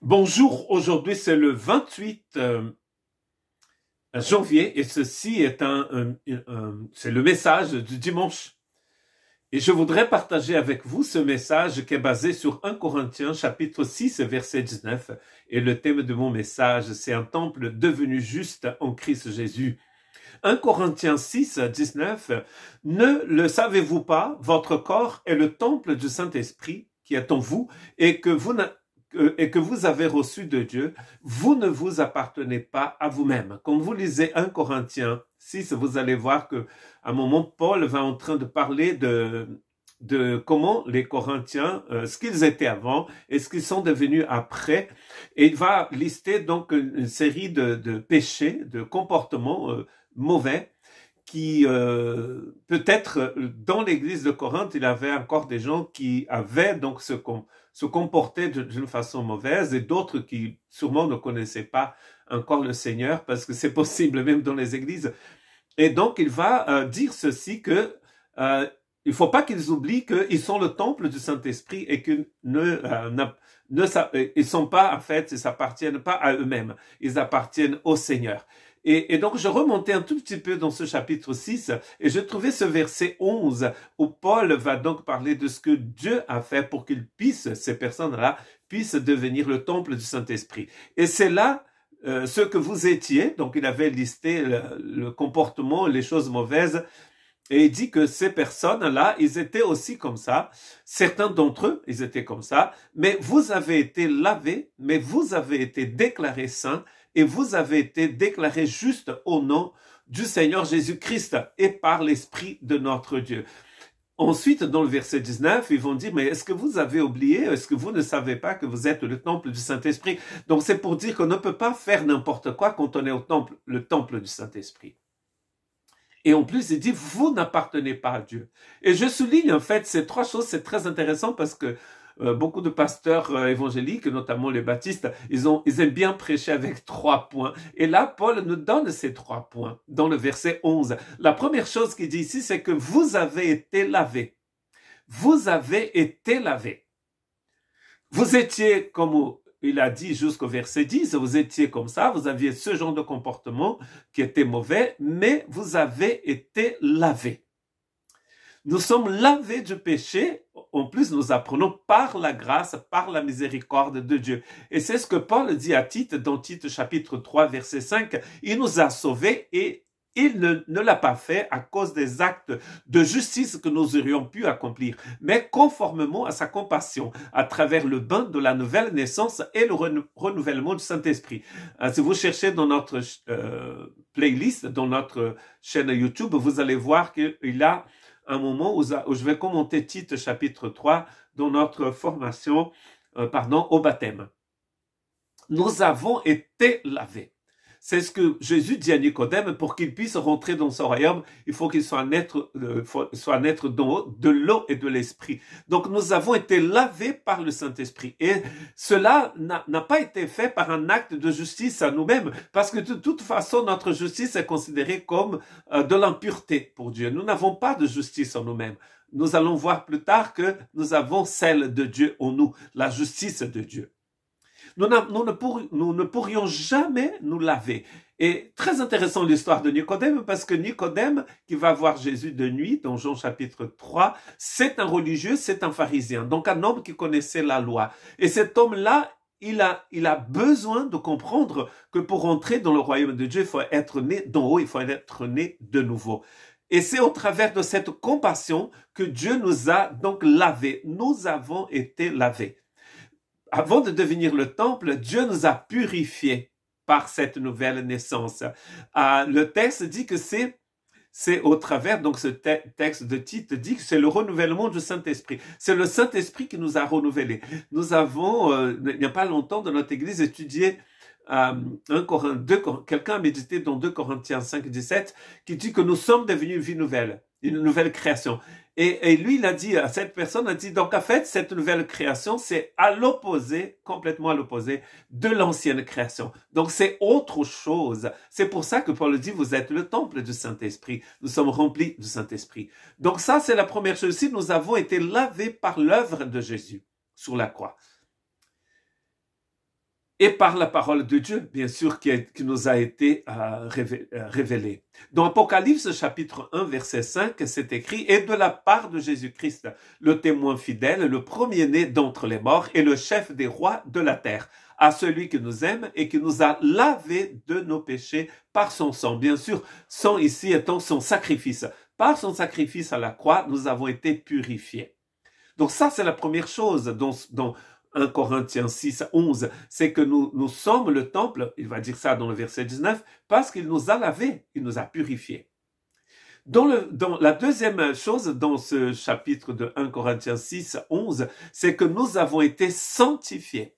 Bonjour, aujourd'hui c'est le 28 janvier et ceci est c'est le message du dimanche. Et je voudrais partager avec vous ce message qui est basé sur 1 Corinthiens chapitre 6 verset 19. Et le thème de mon message, c'est un temple devenu juste en Christ Jésus. 1 Corinthiens 6, 19, ne le savez-vous pas, votre corps est le temple du Saint-Esprit qui est en vous et que vous avez reçu de Dieu, vous ne vous appartenez pas à vous-même. Quand vous lisez 1 Corinthiens 6, vous allez voir que à un moment, Paul va en train de parler de comment les Corinthiens, ce qu'ils étaient avant et ce qu'ils sont devenus après. Et il va lister donc une série de péchés, de comportements mauvais qui peut-être dans l'église de Corinthe, il y avait encore des gens qui avaient donc se comportaient d'une façon mauvaise et d'autres qui sûrement ne connaissaient pas encore le Seigneur parce que c'est possible même dans les églises. Et donc il va dire ceci que il faut pas qu'ils oublient qu'ils sont le temple du Saint-Esprit et qu'ils ils sont pas, en fait, ils s'appartiennent pas à eux-mêmes. Ils appartiennent au Seigneur. Et donc, je remontais un tout petit peu dans ce chapitre 6 et je trouvais ce verset 11 où Paul va donc parler de ce que Dieu a fait pour qu'ils puissent, ces personnes-là, puissent devenir le temple du Saint-Esprit. Et c'est là ce que vous étiez. Donc, il avait listé le comportement, les choses mauvaises. Et il dit que ces personnes-là, ils étaient aussi comme ça. Certains d'entre eux, ils étaient comme ça. Mais vous avez été lavés, mais vous avez été déclarés saints et vous avez été déclarés justes au nom du Seigneur Jésus-Christ et par l'Esprit de notre Dieu. Ensuite, dans le verset 19, ils vont dire, mais est-ce que vous avez oublié, est-ce que vous ne savez pas que vous êtes le temple du Saint-Esprit? Donc c'est pour dire qu'on ne peut pas faire n'importe quoi quand on est au temple, le temple du Saint-Esprit. Et en plus, il dit, vous n'appartenez pas à Dieu. Et je souligne, en fait, ces trois choses, c'est très intéressant parce que beaucoup de pasteurs évangéliques, notamment les baptistes, ils aiment bien prêcher avec 3 points. Et là, Paul nous donne ces 3 points dans le verset 11. La première chose qu'il dit ici, c'est que vous avez été lavés. Vous avez été lavés. Vous étiez, comme il a dit jusqu'au verset 10, vous étiez comme ça, vous aviez ce genre de comportement qui était mauvais, mais vous avez été lavés. Nous sommes lavés du péché. En plus, nous apprenons par la grâce, par la miséricorde de Dieu. Et c'est ce que Paul dit à Tite dans Tite chapitre 3, verset 5. Il nous a sauvés et il ne l'a pas fait à cause des actes de justice que nous aurions pu accomplir, mais conformément à sa compassion, à travers le bain de la nouvelle naissance et le renouvellement du Saint-Esprit. Si vous cherchez dans notre playlist, dans notre chaîne YouTube, vous allez voir qu'il y a un moment où je vais commenter Tite chapitre 3 dans notre formation au baptême. Nous avons été lavés. C'est ce que Jésus dit à Nicodème, pour qu'il puisse rentrer dans son royaume, il faut qu'il soit naître de l'eau et de l'esprit. Donc nous avons été lavés par le Saint-Esprit. Et cela n'a pas été fait par un acte de justice à nous-mêmes, parce que de toute façon, notre justice est considérée comme de l'impureté pour Dieu. Nous n'avons pas de justice en nous-mêmes. Nous allons voir plus tard que nous avons celle de Dieu en nous, la justice de Dieu. Nous ne pourrions jamais nous laver. Et très intéressant l'histoire de Nicodème, parce que Nicodème, qui va voir Jésus de nuit, dans Jean chapitre 3, c'est un religieux, c'est un pharisien, donc un homme qui connaissait la loi. Et cet homme-là, il a besoin de comprendre que pour entrer dans le royaume de Dieu, il faut être né d'en haut, il faut être né de nouveau. Et c'est au travers de cette compassion que Dieu nous a donc lavés. Nous avons été lavés. Avant de devenir le temple, Dieu nous a purifiés par cette nouvelle naissance. Le texte dit que c'est au travers, donc ce texte de Tite dit que c'est le renouvellement du Saint-Esprit. C'est le Saint-Esprit qui nous a renouvelés. Nous avons, il n'y a pas longtemps, dans notre église, étudié quelqu'un a médité dans 2 Corinthiens 5, 17, qui dit que nous sommes devenus une vie nouvelle, une nouvelle création. Et lui, il a dit, à cette personne, a dit, donc en fait, cette nouvelle création, c'est à l'opposé, complètement à l'opposé de l'ancienne création. Donc c'est autre chose. C'est pour ça que Paul dit, vous êtes le temple du Saint-Esprit. Nous sommes remplis du Saint-Esprit. Donc ça, c'est la première chose. Si nous avons été lavés par l'œuvre de Jésus sur la croix. et par la parole de Dieu, bien sûr, qui nous a été révélée. Dans Apocalypse chapitre 1, verset 5, c'est écrit « Et de la part de Jésus-Christ, le témoin fidèle, le premier-né d'entre les morts et le chef des rois de la terre, à celui qui nous aime et qui nous a lavés de nos péchés par son sang. » Bien sûr, sang ici étant son sacrifice. Par son sacrifice à la croix, nous avons été purifiés. Donc ça, c'est la première chose dont 1 Corinthiens 6, 11, c'est que nous sommes le temple, il va dire ça dans le verset 19, parce qu'il nous a lavés, il nous a purifiés. Dans la deuxième chose dans ce chapitre de 1 Corinthiens 6, 11, c'est que nous avons été sanctifiés.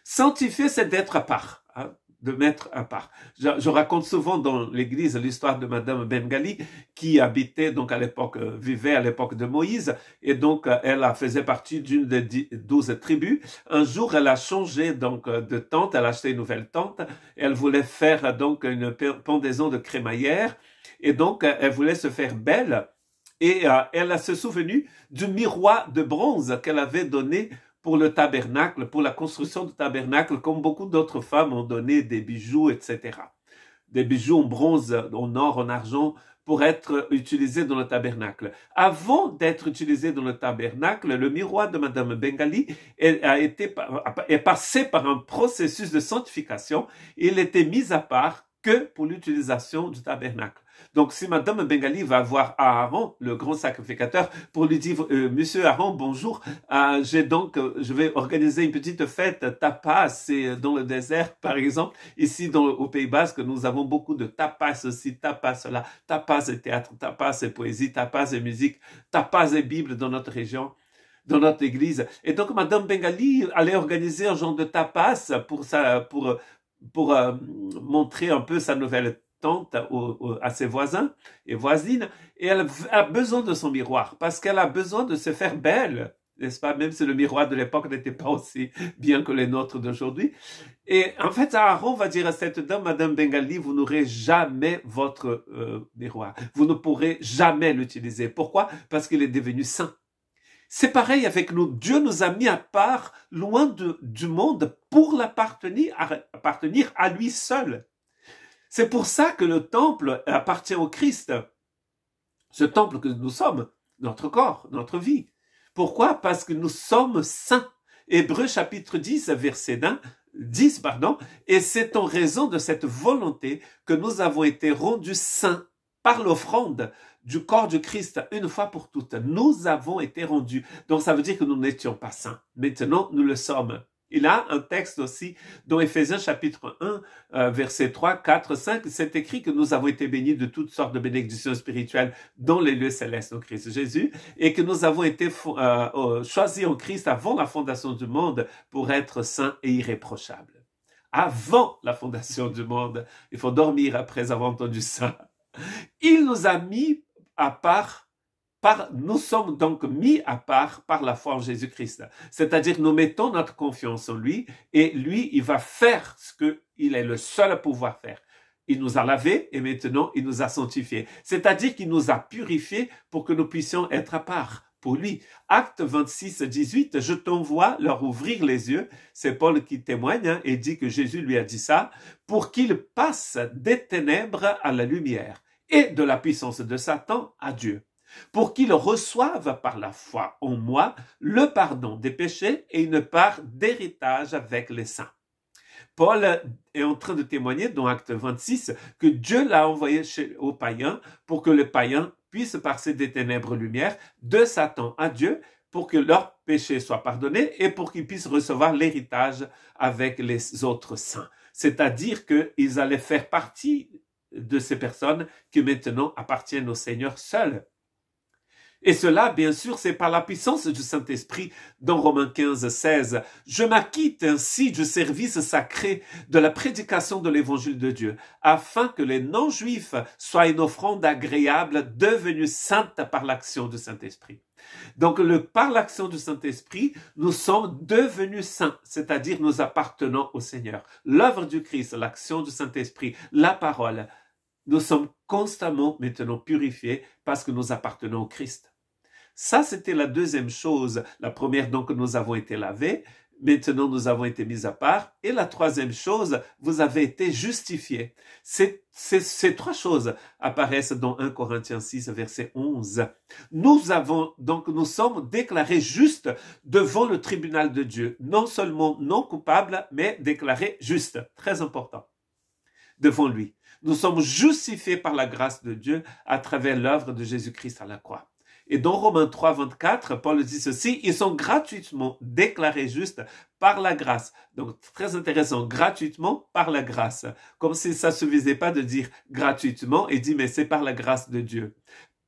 Sanctifier, c'est d'être à part, hein, de mettre à part. Je raconte souvent dans l'église l'histoire de Madame Bengali qui habitait donc à l'époque, vivait à l'époque de Moïse et donc elle faisait partie d'une des 12 tribus. Un jour, elle a changé donc de tente, elle a acheté une nouvelle tente. Elle voulait faire donc une pendaison de crémaillère et donc elle voulait se faire belle et elle se souvenu du miroir de bronze qu'elle avait donné pour le tabernacle, pour la construction du tabernacle, comme beaucoup d'autres femmes ont donné des bijoux, etc. Des bijoux en bronze, en or, en argent, pour être utilisés dans le tabernacle. Avant d'être utilisé dans le tabernacle, le miroir de Madame Bengali est passé par un processus de sanctification. Il était mis à part que pour l'utilisation du tabernacle. Donc, si Madame Bengali va voir Aaron, le grand sacrificateur, pour lui dire, Monsieur Aaron, bonjour, je vais organiser une petite fête tapas dans le désert, par exemple. Ici, au Pays Basque, nous avons beaucoup de tapas aussi, tapas là, tapas et théâtre, tapas et poésie, tapas et musique, tapas et Bible dans notre région, dans notre église. Et donc, Madame Bengali allait organiser un genre de tapas pour montrer un peu sa nouvelle tante à ses voisins et voisines, et elle a besoin de son miroir, parce qu'elle a besoin de se faire belle, n'est-ce pas, même si le miroir de l'époque n'était pas aussi bien que les nôtres d'aujourd'hui. Et en fait, Aaron va dire à cette dame, Madame Bengali, vous n'aurez jamais votre miroir, vous ne pourrez jamais l'utiliser. Pourquoi? Parce qu'il est devenu saint. C'est pareil avec nous. Dieu nous a mis à part, loin du monde, pour appartenir à lui seul. C'est pour ça que le temple appartient au Christ. Ce temple que nous sommes, notre corps, notre vie. Pourquoi? Parce que nous sommes saints. Hébreux chapitre 10, verset 10, et c'est en raison de cette volonté que nous avons été rendus saints par l'offrande du corps du Christ une fois pour toutes. Nous avons été rendus. Donc ça veut dire que nous n'étions pas saints. Maintenant, nous le sommes. Il a un texte aussi dans Éphésiens chapitre 1, versets 3, 4, 5. C'est écrit que nous avons été bénis de toutes sortes de bénédictions spirituelles dans les lieux célestes au Christ Jésus et que nous avons été choisis en Christ avant la fondation du monde pour être saints et irréprochables. Avant la fondation du monde, il faut dormir après avoir entendu ça. Il nous a mis à part. Nous sommes donc mis à part par la foi en Jésus-Christ. C'est-à-dire nous mettons notre confiance en lui et lui, il va faire ce qu'il est le seul à pouvoir faire. Il nous a lavés et maintenant il nous a sanctifiés. C'est-à-dire qu'il nous a purifiés pour que nous puissions être à part pour lui. Acte 26, 18, je t'envoie leur ouvrir les yeux. C'est Paul qui témoigne et dit que Jésus lui a dit ça pour qu'il passe des ténèbres à la lumière et de la puissance de Satan à Dieu, pour qu'ils reçoivent par la foi en moi le pardon des péchés et une part d'héritage avec les saints. Paul est en train de témoigner dans Acte 26 que Dieu l'a envoyé aux païens pour que les païens puissent passer des ténèbres lumière de Satan à Dieu pour que leurs péchés soient pardonnés et pour qu'ils puissent recevoir l'héritage avec les autres saints. C'est-à-dire qu'ils allaient faire partie de ces personnes qui maintenant appartiennent au Seigneur seul. Et cela, bien sûr, c'est par la puissance du Saint-Esprit dans Romains 15, 16. Je m'acquitte ainsi du service sacré de la prédication de l'évangile de Dieu, afin que les non-juifs soient une offrande agréable devenue sainte par l'action du Saint-Esprit. Donc, par l'action du Saint-Esprit, nous sommes devenus saints, c'est-à-dire nous appartenons au Seigneur. L'œuvre du Christ, l'action du Saint-Esprit, la parole, nous sommes constamment maintenant purifiés parce que nous appartenons au Christ. Ça, c'était la deuxième chose. La première, donc, nous avons été lavés. Maintenant, nous avons été mis à part. Et la troisième chose, vous avez été justifiés. Ces trois choses apparaissent dans 1 Corinthiens 6, verset 11. Nous sommes déclarés justes devant le tribunal de Dieu. Non seulement non coupables, mais déclarés justes. Très important. Devant lui. Nous sommes justifiés par la grâce de Dieu à travers l'œuvre de Jésus-Christ à la croix. Et dans Romains 3, 24, Paul dit ceci, ils sont gratuitement déclarés justes par la grâce. Donc, très intéressant, gratuitement par la grâce. Comme si ça ne suffisait pas de dire gratuitement et dit, mais c'est par la grâce de Dieu.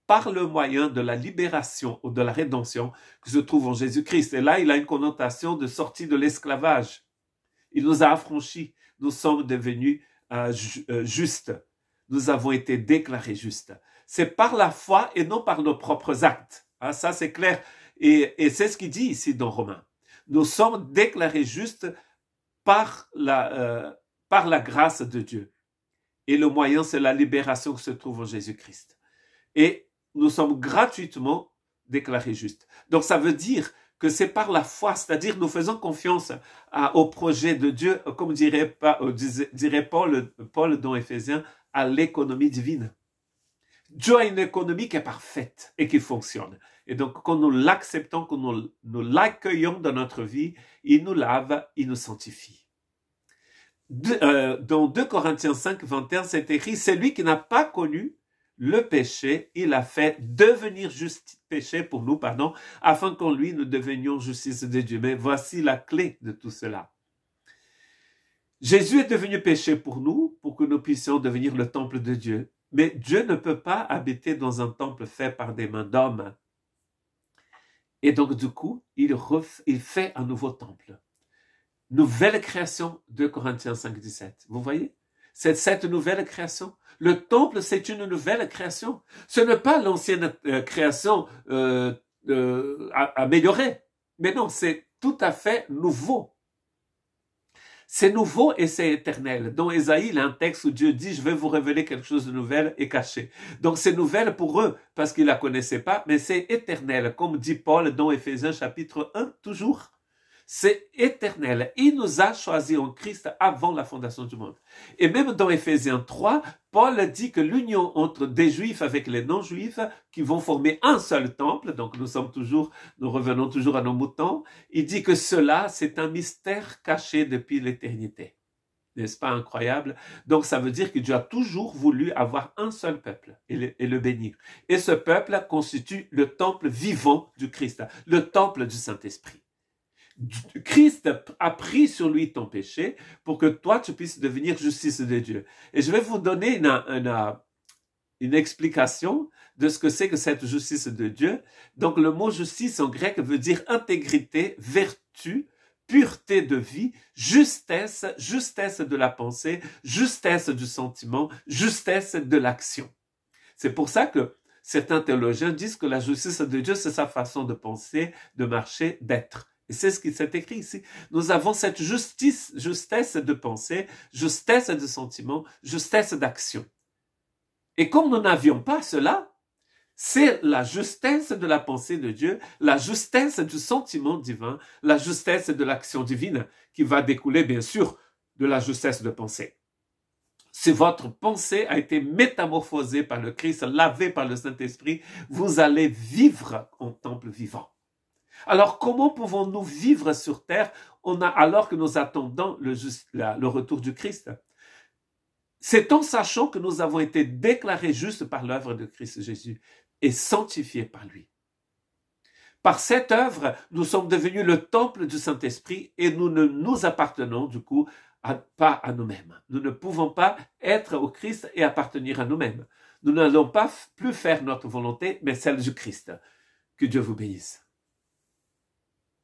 Par le moyen de la libération ou de la rédemption que se trouve en Jésus-Christ. Et là, il a une connotation de sortie de l'esclavage. Il nous a affranchis. Nous sommes devenus justes. Nous avons été déclarés justes. C'est par la foi et non par nos propres actes. Ah, ça, c'est clair. Et c'est ce qu'il dit ici dans Romains. Nous sommes déclarés justes par la grâce de Dieu. Et le moyen, c'est la libération qui se trouve en Jésus-Christ. Et nous sommes gratuitement déclarés justes. Donc, ça veut dire que c'est par la foi, c'est-à-dire nous faisons confiance au projet de Dieu, comme dirait Paul dans Éphésiens, à l'économie divine. Dieu a une économie qui est parfaite et qui fonctionne. Et donc, quand nous l'acceptons, quand nous l'accueillons dans notre vie, il nous lave, il nous sanctifie. Dans 2 Corinthiens 5, 21, c'est écrit, c'est lui qui n'a pas connu le péché, il a fait devenir péché pour nous, afin qu'en lui nous devenions justice de Dieu. Mais voici la clé de tout cela. Jésus est devenu péché pour nous, pour que nous puissions devenir le temple de Dieu. Mais Dieu ne peut pas habiter dans un temple fait par des mains d'hommes. Et donc, du coup, il fait un nouveau temple. Nouvelle création, 2 Corinthiens 5, 17. Vous voyez? C'est cette nouvelle création. Le temple, c'est une nouvelle création. Ce n'est pas l'ancienne création améliorée. Mais non, c'est tout à fait nouveau. C'est nouveau et c'est éternel. Dans Ésaïe, il y a un texte où Dieu dit, je vais vous révéler quelque chose de nouvel et caché. Donc c'est nouvelle pour eux parce qu'ils ne la connaissaient pas, mais c'est éternel. Comme dit Paul dans Éphésiens chapitre 1, toujours. C'est éternel. Il nous a choisis en Christ avant la fondation du monde. Et même dans Éphésiens 3, Paul dit que l'union entre des Juifs avec les non-Juifs qui vont former un seul temple, donc nous revenons toujours à nos moutons, il dit que cela, c'est un mystère caché depuis l'éternité. N'est-ce pas incroyable? Donc ça veut dire que Dieu a toujours voulu avoir un seul peuple et le bénir. Et ce peuple constitue le temple vivant du Christ, le temple du Saint-Esprit. Christ a pris sur lui ton péché pour que toi tu puisses devenir justice de Dieu. Et je vais vous donner une explication de ce que c'est que cette justice de Dieu. Donc le mot justice en grec veut dire intégrité, vertu, pureté de vie, justesse de la pensée, justesse du sentiment, justesse de l'action. C'est pour ça que certains théologiens disent que la justice de Dieu, c'est sa façon de penser, de marcher, d'être. Et c'est ce qui s'est écrit ici. Nous avons cette justesse de pensée, justesse de sentiment, justesse d'action. Et comme nous n'avions pas cela, c'est la justesse de la pensée de Dieu, la justesse du sentiment divin, la justesse de l'action divine qui va découler bien sûr de la justesse de pensée. Si votre pensée a été métamorphosée par le Christ, lavée par le Saint-Esprit, vous allez vivre en temple vivant. Alors, comment pouvons-nous vivre sur terre alors que nous attendons le retour du Christ? C'est en sachant que nous avons été déclarés justes par l'œuvre de Christ Jésus et sanctifiés par lui. Par cette œuvre, nous sommes devenus le temple du Saint-Esprit et nous ne nous appartenons du coup pas à nous-mêmes. Nous ne pouvons pas être au Christ et appartenir à nous-mêmes. Nous n'allons pas plus faire notre volonté, mais celle du Christ. Que Dieu vous bénisse.